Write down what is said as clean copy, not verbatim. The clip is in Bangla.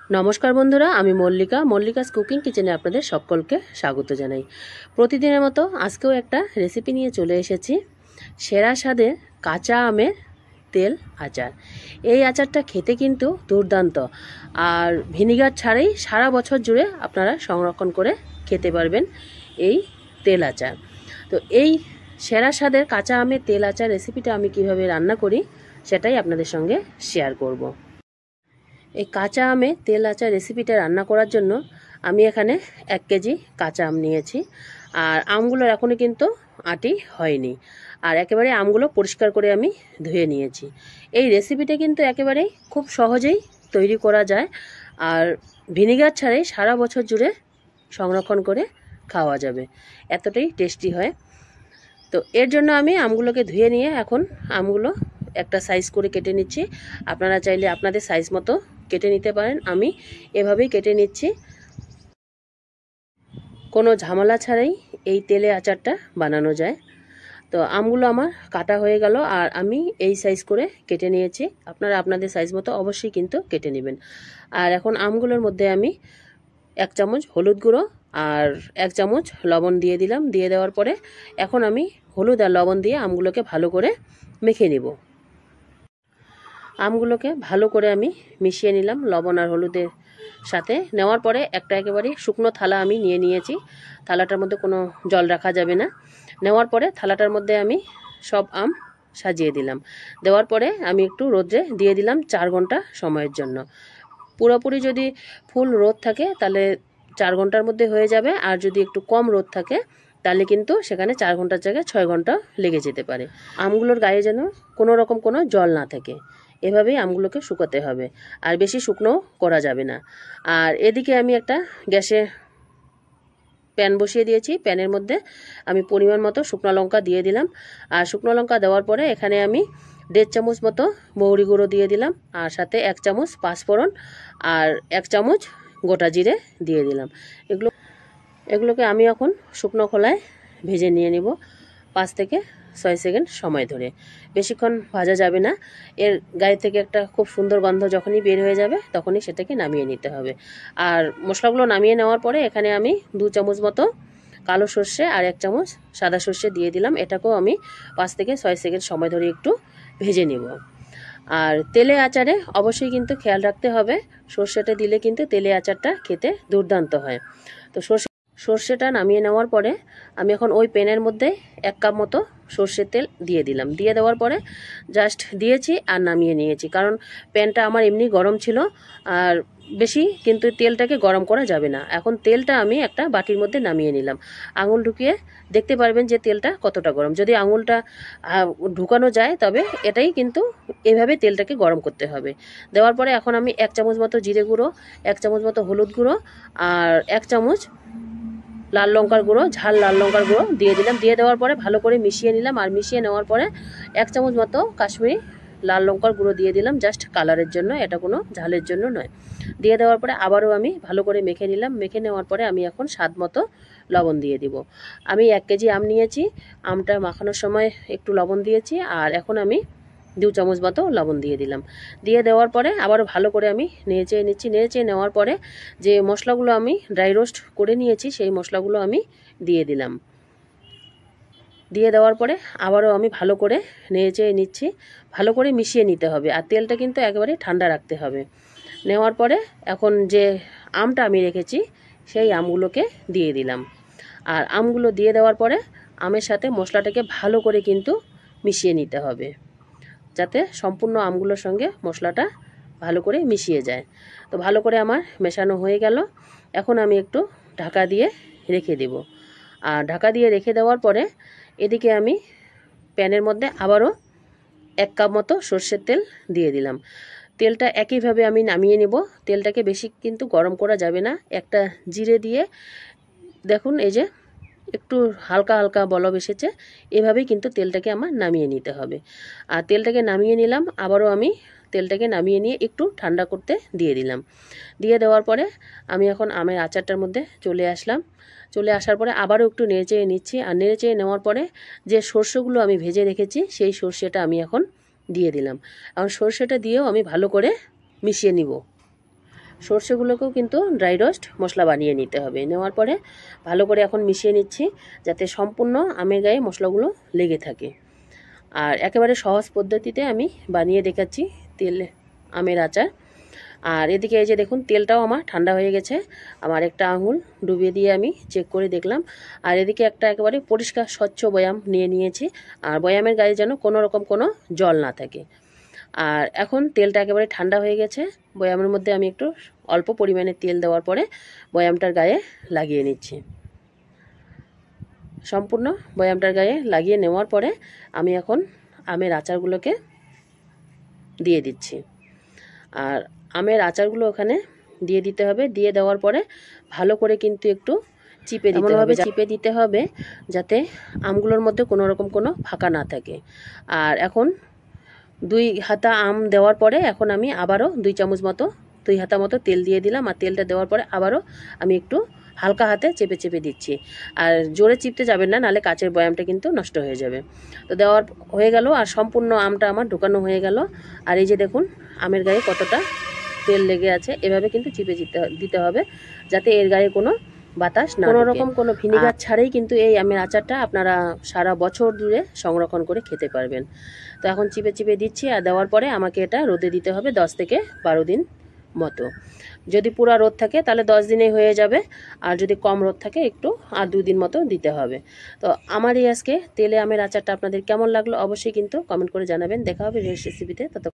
নমস্কার বন্ধুরা, আমি মল্লিকাস কুকিং কিচেনে আপনাদের সকলকে স্বাগত জানাই। প্রতিদিনের মতো আজকেও একটা রেসিপি নিয়ে চলে এসেছি। সেরা স্বাদের কাঁচা আমের তেল আচার। এই আচারটা খেতে কিন্তু দুর্দান্ত, আর ভিনিগার ছাড়াই সারা বছর জুড়ে আপনারা সংরক্ষণ করে খেতে পারবেন এই তেল আচার। তো এই সেরা স্বাদের কাঁচা আমের তেল আচার রেসিপিটা আমি কিভাবে রান্না করি সেটাই আপনাদের সঙ্গে শেয়ার করব। এই কাঁচা আমে তেল আচার রেসিপিটা রান্না করার জন্য আমি এখানে 1 কেজি কাঁচা আম নিয়েছি। আর আমগুলোর এখনও কিন্তু আটি হয়নি, আর একেবারে আমগুলো পরিষ্কার করে আমি ধুয়ে নিয়েছি। এই রেসিপিটা কিন্তু একেবারেই খুব সহজেই তৈরি করা যায়, আর ভিনিগার ছাড়াই সারা বছর জুড়ে সংরক্ষণ করে খাওয়া যাবে, এতটাই টেস্টি হয়। তো এর জন্য আমি আমগুলোকে ধুয়ে নিয়ে এখন আমগুলো একটা সাইজ করে কেটে নিচ্ছি। আপনারা চাইলে আপনাদের সাইজ মতো কেটে নিতে পারেন, আমি এভাবেই কেটে নিচ্ছি। কোনো ঝামেলা ছাড়াই এই তেলে আচারটা বানানো যায়। তো আমগুলো আমার কাটা হয়ে গেল, আর আমি এই সাইজ করে কেটে নিয়েছি। আপনারা আপনাদের সাইজ মতো অবশ্যই কিন্তু কেটে নেবেন। আর এখন আমগুলোর মধ্যে আমি 1 চামচ হলুদ গুঁড়ো আর 1 চামচ লবণ দিয়ে দিলাম। দিয়ে দেওয়ার পরে এখন আমি হলুদ আর লবণ দিয়ে আমগুলোকে ভালো করে মেখে নিব। আমগুলোকে ভালো করে আমি মিশিয়ে নিলাম লবণ আর হলুদের সাথে। নেওয়ার পরে একটা একেবারে শুকনো থালা আমি নিয়ে নিয়েছি। থালাটার মধ্যে কোনো জল রাখা যাবে না। নেওয়ার পরে থালাটার মধ্যে আমি সব আম সাজিয়ে দিলাম। দেওয়ার পরে আমি একটু রোদ্রে দিয়ে দিলাম 4 ঘন্টা সময়ের জন্য। পুরোপুরি যদি ফুল রোদ থাকে তাহলে 4 ঘন্টার মধ্যে হয়ে যাবে, আর যদি একটু কম রোদ থাকে তাহলে কিন্তু সেখানে 4 ঘন্টার জায়গায় 6 ঘন্টা লেগে যেতে পারে। আমগুলোর গায়ে যেন কোনো রকম কোনো জল না থাকে, এভাবেই আমগুলোকে শুকোতে হবে, আর বেশি শুকনো করা যাবে না। আর এদিকে আমি একটা গ্যাসে প্যান বসিয়ে দিয়েছি। প্যানের মধ্যে আমি পরিমাণ মতো শুকনো লঙ্কা দিয়ে দিলাম। আর শুকনো লঙ্কা দেওয়ার পরে এখানে আমি 1.5 চামচ মতো মৌরি গুঁড়ো দিয়ে দিলাম, আর সাথে 1 চামচ পাঁচফোড়ন আর 1 চামচ গোটা জিরে দিয়ে দিলাম। এগুলোকে আমি এখন শুকনো খোলায় ভেজে নিয়ে নিব 5 থেকে 6 সেকেন্ড সময় ধরে। বেশিক্ষণ ভাজা যাবে না, এর গায়ে থেকে একটা খুব সুন্দর গন্ধ যখনই বের হয়ে যাবে তখনই সেটাকে নামিয়ে নিতে হবে। আর মশলাগুলো নামিয়ে নেওয়ার পরে এখানে আমি 2 চামচ মতো কালো সর্ষে আর 1 চামচ সাদা সর্ষে দিয়ে দিলাম। এটাকেও আমি 5 থেকে 6 সেকেন্ড সময় ধরে একটু ভেজে নিব। আর তেলে আচারে অবশ্যই কিন্তু খেয়াল রাখতে হবে, সর্ষেটা দিলে কিন্তু তেলে আচারটা খেতে দুর্দান্ত হয়। তো সর্ষেটা নামিয়ে নেওয়ার পরে আমি এখন ওই প্যানের মধ্যে 1 কাপ মতো সর্ষের তেল দিয়ে দিলাম। দিয়ে দেওয়ার পরে জাস্ট দিয়েছি আর নামিয়ে নিয়েছি, কারণ প্যানটা আমার এমনি গরম ছিল, আর বেশি কিন্তু তেলটাকে গরম করা যাবে না। এখন তেলটা আমি একটা বাটির মধ্যে নামিয়ে নিলাম। আঙুল ঢুকিয়ে দেখতে পারবেন যে তেলটা কতটা গরম। যদি আঙুলটা ঢুকানো যায় তবে এটাই কিন্তু এভাবে তেলটাকে গরম করতে হবে। দেওয়ার পরে এখন আমি 1 চামচ মতো জিরে গুঁড়ো, 1 চামচ মতো হলুদ গুঁড়ো আর 1 চামচ লাল লঙ্কার গুঁড়ো, ঝাল লাল লঙ্কার গুঁড়ো দিয়ে দিলাম। দিয়ে দেওয়ার পরে ভালো করে মিশিয়ে নিলাম। আর মিশিয়ে নেওয়ার পরে 1 চামচ মতো কাশ্মীরি লাল লঙ্কার গুঁড়ো দিয়ে দিলাম, জাস্ট কালারের জন্য, এটা কোনো ঝালের জন্য নয়। দিয়ে দেওয়ার পরে আবারও আমি ভালো করে মেখে নিলাম। মেখে নেওয়ার পরে আমি এখন স্বাদ মতো লবণ দিয়ে দিব। আমি 1 কেজি আম নিয়েছি, আমটা মাখানোর সময় একটু লবণ দিয়েছি, আর এখন আমি 2 চামচ মতো লবণ দিয়ে দিলাম। দিয়ে দেওয়ার পরে আবারও ভালো করে আমি নেড়ে নিচ্ছি। নেড়ে নেওয়ার পরে যে মশলাগুলো আমি ড্রাই রোস্ট করে নিয়েছি সেই মশলাগুলো আমি দিয়ে দিলাম। দিয়ে দেওয়ার পরে আবারও আমি ভালো করে নেড়ে নিচ্ছি। ভালো করে মিশিয়ে নিতে হবে, আর তেলটা কিন্তু একেবারে ঠান্ডা রাখতে হবে। নেওয়ার পরে এখন যে আমটা আমি রেখেছি সেই আমগুলোকে দিয়ে দিলাম। আর আমগুলো দিয়ে দেওয়ার পরে আমের সাথে মশলাটাকে ভালো করে কিন্তু মিশিয়ে নিতে হবে, যাতে সম্পূর্ণ আমগুলোর সঙ্গে মশলাটা ভালো করে মিশিয়ে যায়। তো ভালো করে আমার মেশানো হয়ে গেল। এখন আমি একটু ঢাকা দিয়ে রেখে দেব। আর ঢাকা দিয়ে রেখে দেওয়ার পরে এদিকে আমি প্যানের মধ্যে আবারও 1 কাপ মতো সর্ষের তেল দিয়ে দিলাম। তেলটা একইভাবে আমি নামিয়ে নেব। তেলটাকে বেশি কিন্তু গরম করা যাবে না। একটা জিরে দিয়ে দেখুন এই যে একটু হালকা হালকা বলব এসেছে, এভাবেই কিন্তু তেলটাকে আমার নামিয়ে নিতে হবে। আর তেলটাকে নামিয়ে নিলাম। আবারও আমি তেলটাকে নামিয়ে নিয়ে একটু ঠান্ডা করতে দিয়ে দিলাম। দিয়ে দেওয়ার পরে আমি এখন আমের আচারটার মধ্যে চলে আসলাম। চলে আসার পরে আবারও একটু নেড়েচেড়ে নিচ্ছি। আর নেড়েচেড়ে নেওয়ার পরে যে সর্ষেগুলো আমি ভেজে রেখেছি সেই সর্ষেটা আমি এখন দিয়ে দিলাম। এখন সর্ষেটা দিয়েও আমি ভালো করে মিশিয়ে নিব। সর্ষেগুলোকেও কিন্তু ড্রাই রোস্ট মশলা বানিয়ে নিতে হবে। নেওয়ার পরে ভালো করে এখন মিশিয়ে নিচ্ছি, যাতে সম্পূর্ণ আমের গায়ে মশলাগুলো লেগে থাকে। আর একেবারে সহজ পদ্ধতিতে আমি বানিয়ে দেখাচ্ছি তেল আমের আচার। আর এদিকে এই যে দেখুন, তেলটাও আমার ঠান্ডা হয়ে গেছে। আমার একটা আঙুল ডুবিয়ে দিয়ে আমি চেক করে দেখলাম। আর এদিকে একটা একেবারে পরিষ্কার স্বচ্ছ বয়াম নিয়ে নিয়েছি। আর বয়ামের গায়ে যেন কোনো রকম কোনো জল না থাকে। আর এখন তেলটা একেবারে ঠান্ডা হয়ে গেছে। বয়ামের মধ্যে আমি একটু অল্প পরিমাণে তেল দেওয়ার পরে বয়ামটার গায়ে লাগিয়ে নিচ্ছি। সম্পূর্ণ বয়ামটার গায়ে লাগিয়ে নেওয়ার পরে আমি এখন আমের আচারগুলোকে দিয়ে দিচ্ছি। আর আমের আচারগুলো ওখানে দিয়ে দিতে হবে। দিয়ে দেওয়ার পরে ভালো করে কিন্তু একটু চিপে দিতে হবে, চিপে দিতে হবে যাতে আমগুলোর মধ্যে কোনো রকম কোনো ফাঁকা না থাকে। আর এখন 2 হাতা আম দেওয়ার পরে এখন আমি আবারও 2 হাতা মতো তেল দিয়ে দিলাম। আর তেলটা দেওয়ার পরে আবারও আমি একটু হালকা হাতে চেপে চেপে দিচ্ছি। আর জোরে চিপতে যাবেন না, নাহলে কাচের বয়ামটা কিন্তু নষ্ট হয়ে যাবে। তো দেওয়ার হয়ে গেল, আর সম্পূর্ণ আমটা আমার ঢুকানো হয়ে গেল। আর এই যে দেখুন আমের গায়ে কতটা তেল লেগে আছে। এভাবে কিন্তু চিপে দিতে হবে যাতে এর গায়ে কোনো বাতাস না, কোনো রকম কোনো ভিনিগার ছাড়াই কিন্তু এই আমের আচারটা আপনারা সারা বছর ধরে সংরক্ষণ করে খেতে পারবেন। তো এখন চিপে চিপে দিচ্ছি। আর দেওয়ার পরে আমাকে এটা রোদে দিতে হবে 10 থেকে 12 দিন মতো। যদি পুরা রোদ থাকে তাহলে 10 দিনেই হয়ে যাবে। আর যদি কম রোদ থাকে একটু আর 2 দিন মতো দিতে হবে। তো আমার এই আজকে তেলে আমের আচারটা আপনাদের কেমন লাগলো অবশ্যই কিন্তু কমেন্ট করে জানাবেন। দেখা হবে রেসিপিতে। তত